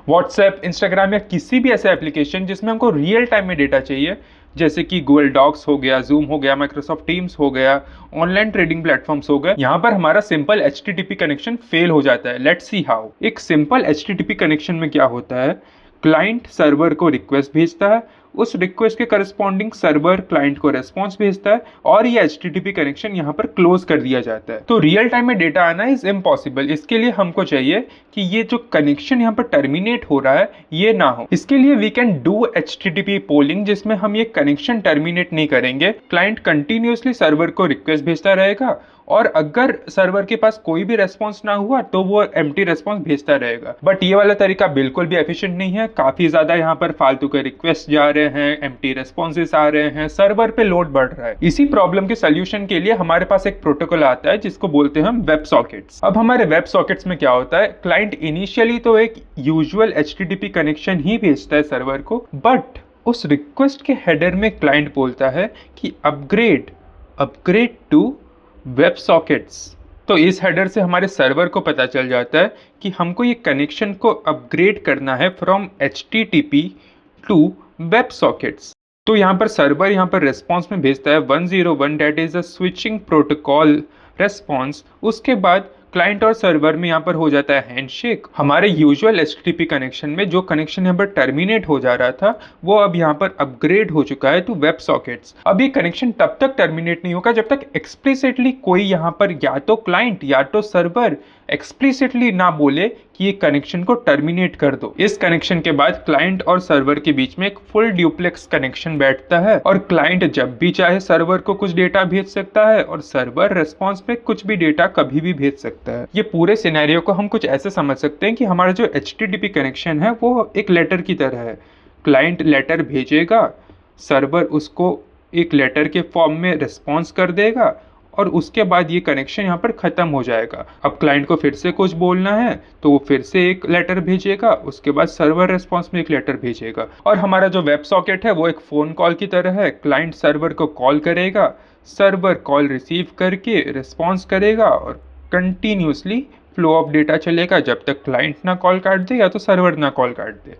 WhatsApp, Instagram या किसी भी ऐसे एप्लीकेशन जिसमें हमको रियल टाइम में डेटा चाहिए, जैसे कि गूगल डॉक्स हो गया, जूम हो गया, माइक्रोसॉफ्ट टीम्स हो गया, ऑनलाइन ट्रेडिंग प्लेटफॉर्म्स हो गए, यहाँ पर हमारा सिंपल HTTP कनेक्शन फेल हो जाता है। Let's see how. एक सिंपल HTTP कनेक्शन में क्या होता है, क्लाइंट सर्वर को रिक्वेस्ट भेजता है, उस रिक्वेस्ट के करस्पॉन्डिंग सर्वर क्लाइंट को रेस्पॉन्स भेजता है और ये HTTP कनेक्शन यहाँ पर क्लोज कर दिया जाता है। तो रियल टाइम में डेटा आना इज इम्पॉसिबल। इसके लिए हमको चाहिए कि ये जो कनेक्शन यहाँ पर टर्मिनेट हो रहा है ये ना हो। इसके लिए we can do HTTP polling, जिसमें हम ये कनेक्शन टर्मिनेट नहीं करेंगे। क्लाइंट कंटिन्यूसली सर्वर को रिक्वेस्ट भेजता रहेगा और अगर सर्वर के पास कोई भी रेस्पॉन्स ना हुआ तो वो एम्प्टी रेस्पॉन्स भेजता रहेगा। बट ये वाला तरीका बिल्कुल भी एफिशिएंट नहीं है। काफी ज्यादा यहाँ पर फालतू के रिक्वेस्ट जा रहे हैं, एम्प्टी रेस्पॉन्सेस आ रहे हैं, सर्वर पे लोड बढ़ रहा है। इसी प्रॉब्लम के सोल्यूशन के लिए हमारे पास एक प्रोटोकॉल आता है जिसको बोलते हैं हम वेब सॉकेट्स। अब हमारे वेब सॉकेट्स में क्या होता है, क्लाइंट इनिशियली तो एक यूजुअल HTTP कनेक्शन ही भेजता है सर्वर को, बट उस रिक्वेस्ट के हेडर में क्लाइंट बोलता है कि अपग्रेड टू वेब सॉकेट्स। तो इस हेडर से हमारे सर्वर को पता चल जाता है कि हमको ये कनेक्शन को अपग्रेड करना है from HTTP to web sockets. तो यहाँ पर सर्वर यहाँ पर रेस्पॉन्स में भेजता है 101, that is a switching protocol response. उसके बाद क्लाइंट और सर्वर में यहाँ पर हो जाता है हैंडशेक। हमारे यूजुअल HTTP कनेक्शन में जो कनेक्शन यहाँ पर टर्मिनेट हो जा रहा था वो अब यहाँ पर अपग्रेड हो चुका है टू वेब सॉकेट्स। अब ये कनेक्शन तब तक टर्मिनेट नहीं होगा जब तक एक्सप्लिसिटली कोई यहाँ पर या तो क्लाइंट या तो सर्वर एक्सप्लिसिटली ना बोले कि ये कनेक्शन को टर्मिनेट कर दो। इस कनेक्शन के बाद क्लाइंट और सर्वर के बीच में एक फुल ड्यूप्लेक्स कनेक्शन बैठता है और क्लाइंट जब भी चाहे सर्वर को कुछ डेटा भेज सकता है और सर्वर रेस्पॉन्स में कुछ भी डेटा कभी भी भेज सकता है। ये पूरे सिनेरियो को हम कुछ ऐसे समझ सकते हैं कि हमारा जो HTTP कनेक्शन है वो एक लेटर की तरह है। क्लाइंट लेटर भेजेगा, सर्वर उसको एक लेटर के फॉर्म में रिस्पॉन्स कर देगा और उसके बाद ये कनेक्शन यहाँ पर ख़त्म हो जाएगा। अब क्लाइंट को फिर से कुछ बोलना है तो वो फिर से एक लेटर भेजेगा, उसके बाद सर्वर रेस्पॉन्स में एक लेटर भेजेगा। और हमारा जो वेब सॉकेट है वो एक फ़ोन कॉल की तरह है। क्लाइंट सर्वर को कॉल करेगा, सर्वर कॉल रिसीव करके रिस्पॉन्स करेगा और कंटिन्यूसली फ्लो ऑफ डेटा चलेगा जब तक क्लाइंट ना कॉल काट दे या तो सर्वर ना कॉल काट दे।